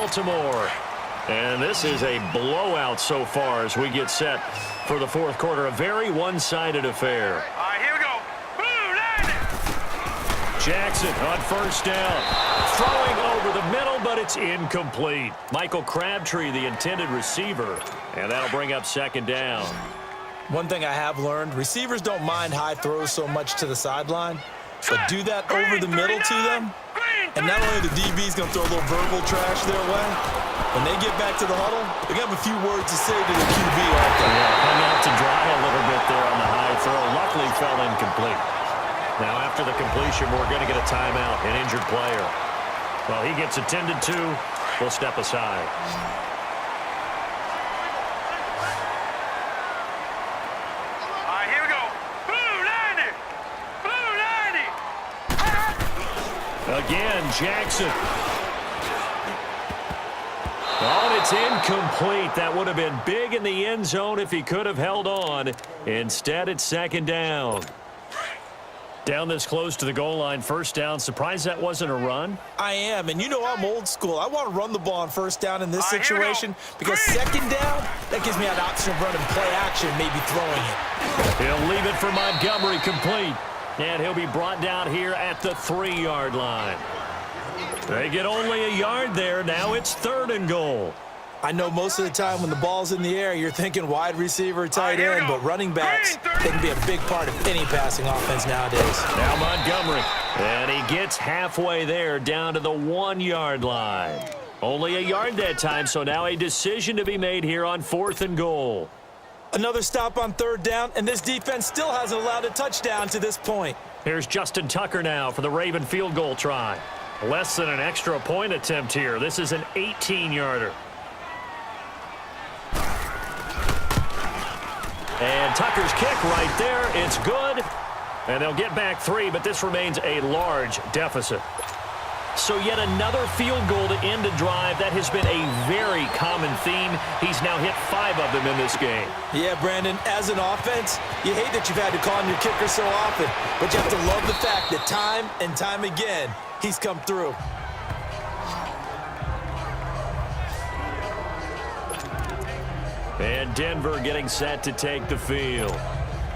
Baltimore. And this is a blowout so far as we get set for the fourth quarter. A very one-sided affair. All right, here we go. Jackson on first down. Throwing over the middle, but it's incomplete. Michael Crabtree, the intended receiver. And that'll bring up second down. One thing I have learned, receivers don't mind high throws so much to the sideline, but do that over the middle to them, and not only the DB's going to throw a little verbal trash their way, when they get back to the huddle, they're going to have a few words to say to the QB, aren't they? Yeah, hung out to dry a little bit there on the high throw. Luckily fell incomplete. Now after the completion, we're going to get a timeout, an injured player. Well, he gets attended to. We'll step aside. Again, Jackson. Oh, and it's incomplete. That would have been big in the end zone if he could have held on. Instead, it's second down. Down this close to the goal line, first down. Surprised that wasn't a run? I am, and you know I'm old school. I want to run the ball on first down in this situation because second down, that gives me an option of running play action, maybe throwing it. He'll leave it for Montgomery complete. And he'll be brought down here at the 3-yard line. They get only a yard there. Now it's third and goal. I know most of the time when the ball's in the air, you're thinking wide receiver, tight end, but running backs, they can be a big part of any passing offense nowadays. Now Montgomery, and he gets halfway there down to the 1-yard line. Only a yard that time, so now a decision to be made here on fourth and goal. Another stop on third down, and this defense still hasn't allowed a touchdown to this point. Here's Justin Tucker now for the Raven field goal try. Less than an extra point attempt here. This is an 18-yarder. And Tucker's kick right there. It's good. And they'll get back 3, but this remains a large deficit. So yet another field goal to end a drive. That has been a very common theme. He's now hit 5 of them in this game. Yeah, Brandon, as an offense, you hate that you've had to call on your kicker so often, but you have to love the fact that time and time again, he's come through. And Denver getting set to take the field.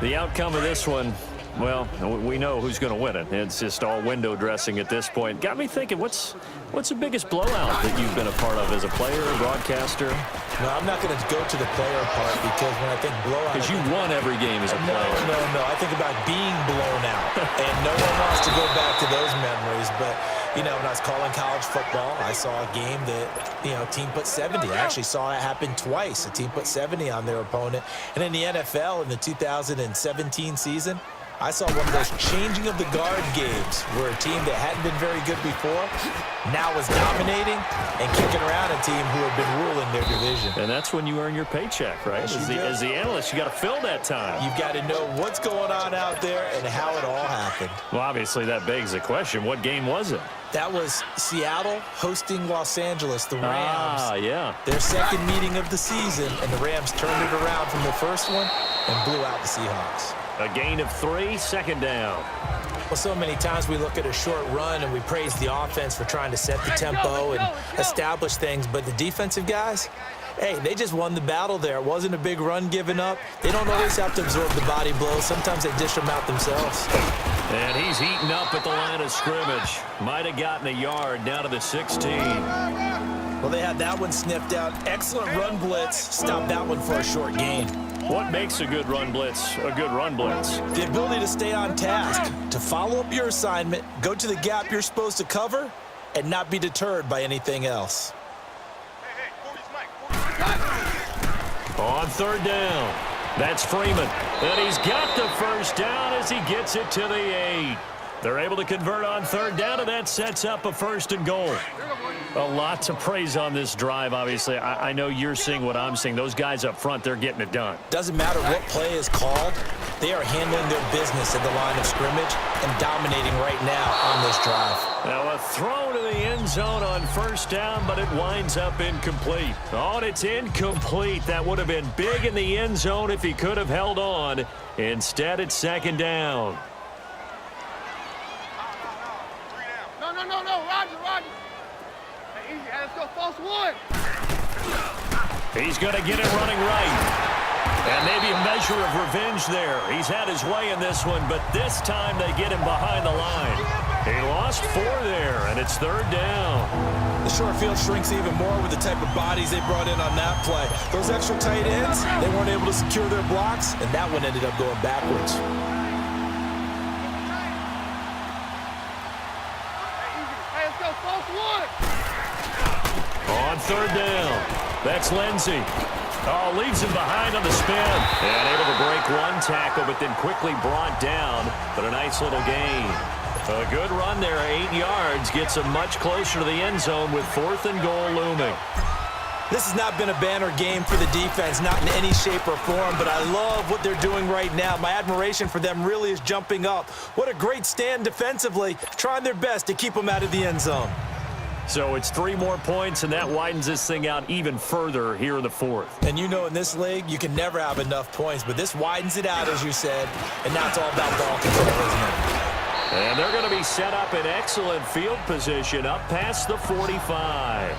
The outcome of this one, well, we know who's going to win it. It's just all window dressing at this point. Got me thinking, what's the biggest blowout that you've been a part of as a player, broadcaster? No, I'm not going to go to the player part because when I think blowout... Because you won every game as a player. No. I think about being blown out. And no one wants to go back to those memories. But, you know, when I was calling college football, I saw a game that, you know, a team put 70. I actually saw it happen twice. A team put 70 on their opponent. And in the NFL, in the 2017 season, I saw one of those changing of the guard games where a team that hadn't been very good before now was dominating and kicking around a team who had been ruling their division. And that's when you earn your paycheck, right? As the analyst, you got to fill that time. You've got to know what's going on out there and how it all happened. Well, obviously that begs the question, what game was it? That was Seattle hosting Los Angeles, the Rams. Ah, yeah. Their second meeting of the season, and the Rams turned it around from the first one and blew out the Seahawks. A gain of 3, second down. Well, so many times we look at a short run and we praise the offense for trying to set the tempo and establish things, but the defensive guys, hey, they just won the battle there. It wasn't a big run given up. They don't always have to absorb the body blows. Sometimes they dish them out themselves. And he's eaten up at the line of scrimmage. Might have gotten a yard down to the 16. Well, they had that one sniffed out. Excellent run blitz. Stopped that one for a short gain. What makes a good run blitz a good run blitz? The ability to stay on task, to follow up your assignment, go to the gap you're supposed to cover, and not be deterred by anything else. On third down, that's Freeman. And he's got the first down as he gets it to the 8. They're able to convert on third down, and that sets up a first and goal. A lot to praise on this drive, obviously. I know you're seeing what I'm seeing. Those guys up front, they're getting it done. Doesn't matter what play is called. They are handling their business at the line of scrimmage and dominating right now on this drive. Now a throw to the end zone on first down, but it winds up incomplete. Oh, and it's incomplete. That would have been big in the end zone if he could have held on. Instead, it's second down. No, Roger. Hey, easy, let's go. He's going to get it running right. And maybe a measure of revenge there. He's had his way in this one, but this time they get him behind the line. He lost 4 there, and it's 3rd down. The short field shrinks even more with the type of bodies they brought in on that play. Those extra tight ends, they weren't able to secure their blocks, and that one ended up going backwards. On 3rd down, that's Lindsey. Oh, leaves him behind on the spin. And able to break one tackle, but then quickly brought down. But a nice little gain. A good run there, 8 yards. Gets him much closer to the end zone with 4th and goal looming. This has not been a banner game for the defense, not in any shape or form, but I love what they're doing right now. My admiration for them really is jumping up. What a great stand defensively, trying their best to keep them out of the end zone. So it's 3 more points, and that widens this thing out even further here in the 4th. And you know in this league, you can never have enough points, but this widens it out, as you said, and now it's all about ball control, isn't it? And they're going to be set up in excellent field position up past the 45.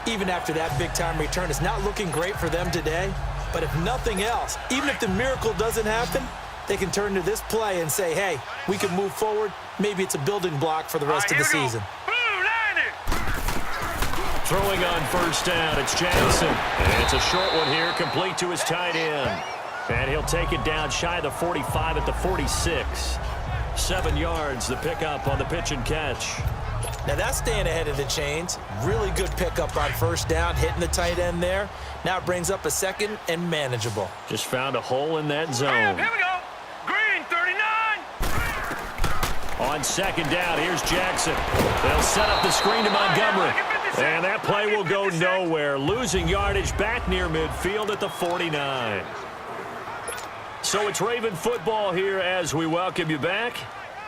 Even after that big-time return, it's not looking great for them today, but if nothing else, even if the miracle doesn't happen, they can turn to this play and say, hey, we can move forward. Maybe it's a building block for the rest of the season. Throwing on 1st down, it's Jackson. And it's a short one here, complete to his tight end. And he'll take it down shy of the 45 at the 46. 7 yards, the pickup on the pitch and catch. Now that's staying ahead of the chains. Really good pickup on 1st down, hitting the tight end there. Now it brings up a 2nd and manageable. Just found a hole in that zone. Here we go. Green, 39. On 2nd down, here's Jackson. They'll set up the screen to Montgomery. And that play will go nowhere. Losing yardage back near midfield at the 49. So it's Raven football here as we welcome you back.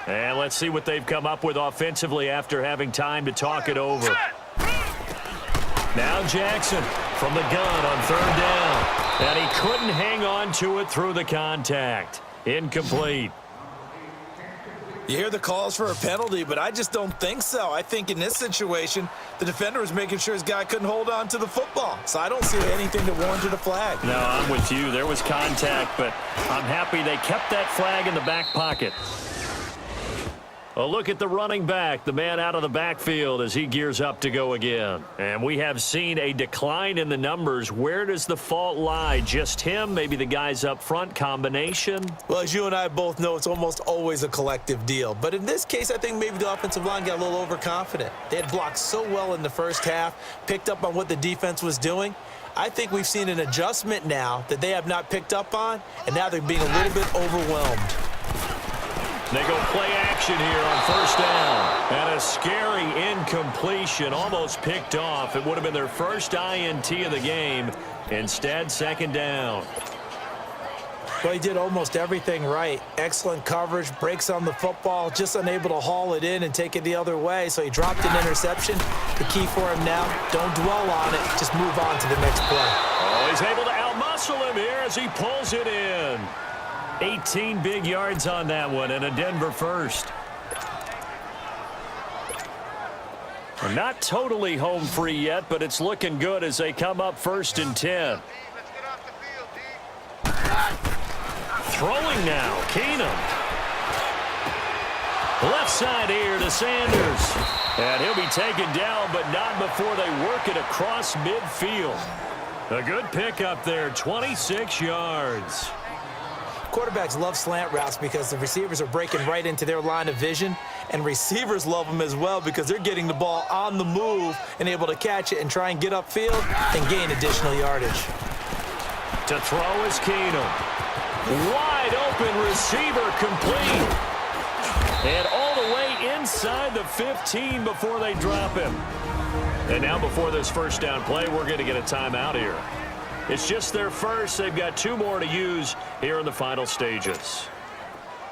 And let's see what they've come up with offensively after having time to talk it over. Now Jackson from the gun on 3rd down. And he couldn't hang on to it through the contact. Incomplete. You hear the calls for a penalty, but I just don't think so. I think in this situation, the defender was making sure his guy couldn't hold on to the football. So I don't see anything that warranted a flag. No, I'm with you. There was contact, but I'm happy they kept that flag in the back pocket. A look at the running back, the man out of the backfield as he gears up to go again. And we have seen a decline in the numbers. Where does the fault lie? Just him? Maybe the guys up front? Combination? Well, as you and I both know, it's almost always a collective deal. But in this case, I think maybe the offensive line got a little overconfident. They had blocked so well in the first half, picked up on what the defense was doing. I think we've seen an adjustment now that they have not picked up on, and now they're being a little bit overwhelmed. They go play action here on 1st down. And a scary incompletion, almost picked off. It would have been their first INT of the game. Instead, 2nd down. Well, he did almost everything right. Excellent coverage, breaks on the football, just unable to haul it in and take it the other way. So he dropped an interception. The key for him now, don't dwell on it. Just move on to the next play. Oh, he's able to outmuscle him here as he pulls it in. 18 big yards on that one, and a Denver first. We're not totally home free yet, but it's looking good as they come up 1st and 10. Throwing now, Keenum. Left side here to Sanders. And he'll be taken down, but not before they work it across midfield. A good pickup there, 26 yards. Quarterbacks love slant routes because the receivers are breaking right into their line of vision, and receivers love them as well because they're getting the ball on the move and able to catch it and try and get upfield and gain additional yardage. To throw is Keenum. Wide open receiver complete. And all the way inside the 15 before they drop him. And now before this 1st down play, we're going to get a timeout here. It's just their first. They've got 2 more to use here in the final stages.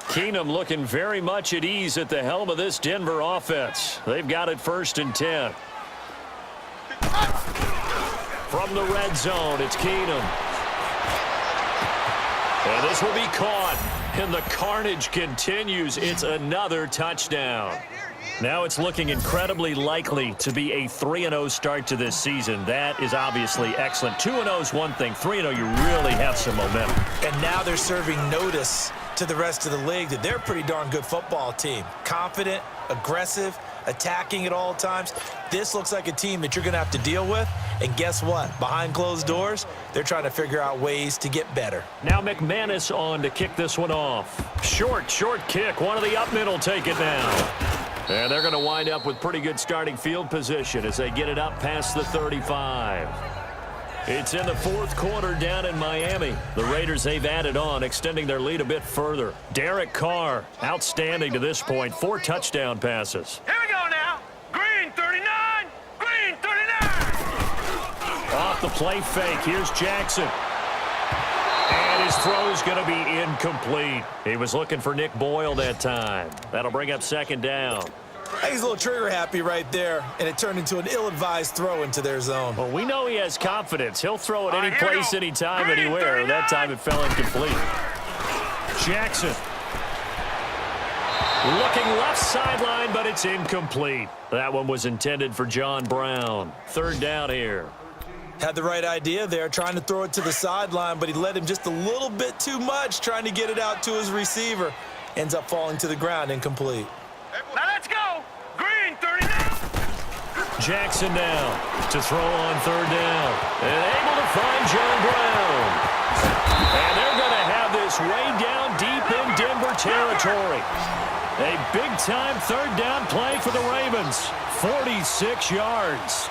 Keenum looking very much at ease at the helm of this Denver offense. They've got it 1st and 10. From the red zone, it's Keenum. And this will be caught. And the carnage continues. It's another touchdown. Now it's looking incredibly likely to be a 3-0 start to this season. That is obviously excellent. 2-0 is one thing. 3-0, you really have some momentum. And now they're serving notice to the rest of the league that they're a pretty darn good football team. Confident, aggressive, attacking at all times. This looks like a team that you're going to have to deal with. And guess what? Behind closed doors, they're trying to figure out ways to get better. Now McManus on to kick this one off. Short kick. One of the up mid will take it now. And they're going to wind up with pretty good starting field position as they get it up past the 35. It's in the fourth quarter down in Miami. The Raiders, they've added on, extending their lead a bit further. Derek Carr, outstanding to this point. 4 touchdown passes. Here we go now. Green 39. Green 39. Off the play fake. Here's Jackson. And his throw's going to be incomplete. He was looking for Nick Boyle that time. That'll bring up second down. He's a little trigger happy right there, and it turned into an ill-advised throw into their zone. Well, we know he has confidence. He'll throw it any place, anytime, anywhere. That time it fell incomplete. Jackson. Looking left sideline, but it's incomplete. That one was intended for John Brown. Third down here. Had the right idea there, trying to throw it to the sideline, but he led him just a little bit too much, trying to get it out to his receiver. Ends up falling to the ground, incomplete. Now let's go. Green 39. Jackson now to throw on third down. And able to find John Brown. And they're going to have this way down deep in Denver territory. A big-time third down play for the Ravens. 46 yards.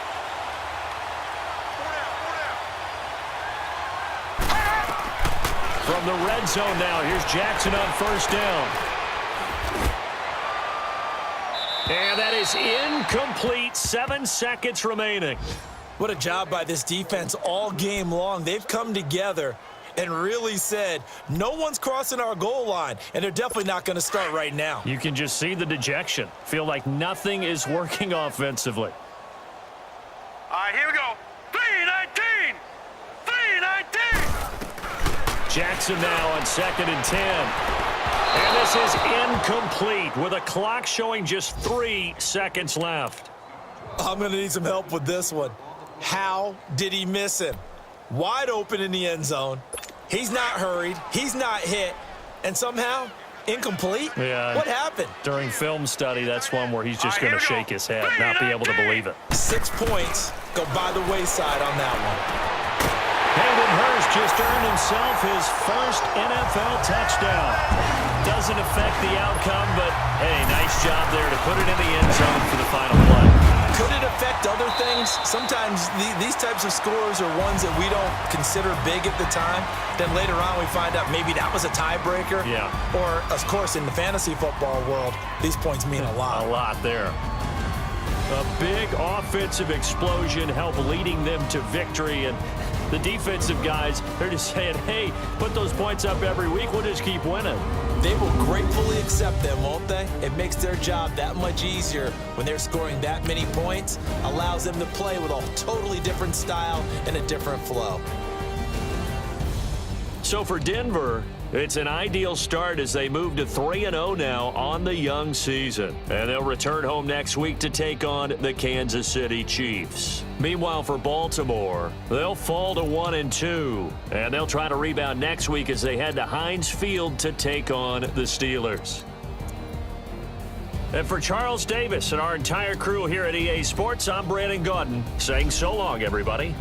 From the red zone now, here's Jackson on first down. And that is incomplete. 7 seconds remaining. What a job by this defense all game long. They've come together and really said, no one's crossing our goal line, and they're definitely not going to start right now. You can just see the dejection. Feel like nothing is working offensively. All right, here we go. 319. 319. Jackson now on 2nd and 10. And this is incomplete with a clock showing just 3 seconds left. I'm going to need some help with this one. How did he miss him? Wide open in the end zone. He's not hurried. He's not hit. And somehow, incomplete? Yeah. What happened? During film study, that's one where he's just going to shake his head, not be able to believe it. 6 points go by the wayside on that one. Hayden Hurst just earned himself his first NFL touchdown. Doesn't affect the outcome, but, hey, nice job there to put it in the end zone for the final play. Could it affect other things? Sometimes these types of scores are ones that we don't consider big at the time. Then later on we find out maybe that was a tiebreaker. Yeah. Or, of course, in the fantasy football world, these points mean a lot. A lot there. A big offensive explosion helped leading them to victory, and the defensive guys, they're just saying, hey, put those points up every week. We'll just keep winning. They will gratefully accept them, won't they? It makes their job that much easier when they're scoring that many points. Allows them to play with a totally different style and a different flow. So for Denver, it's an ideal start as they move to 3-0 now on the young season. And they'll return home next week to take on the Kansas City Chiefs. Meanwhile, for Baltimore, they'll fall to 1-2. And they'll try to rebound next week as they head to Heinz Field to take on the Steelers. And for Charles Davis and our entire crew here at EA Sports, I'm Brandon Gaudin saying so long, everybody.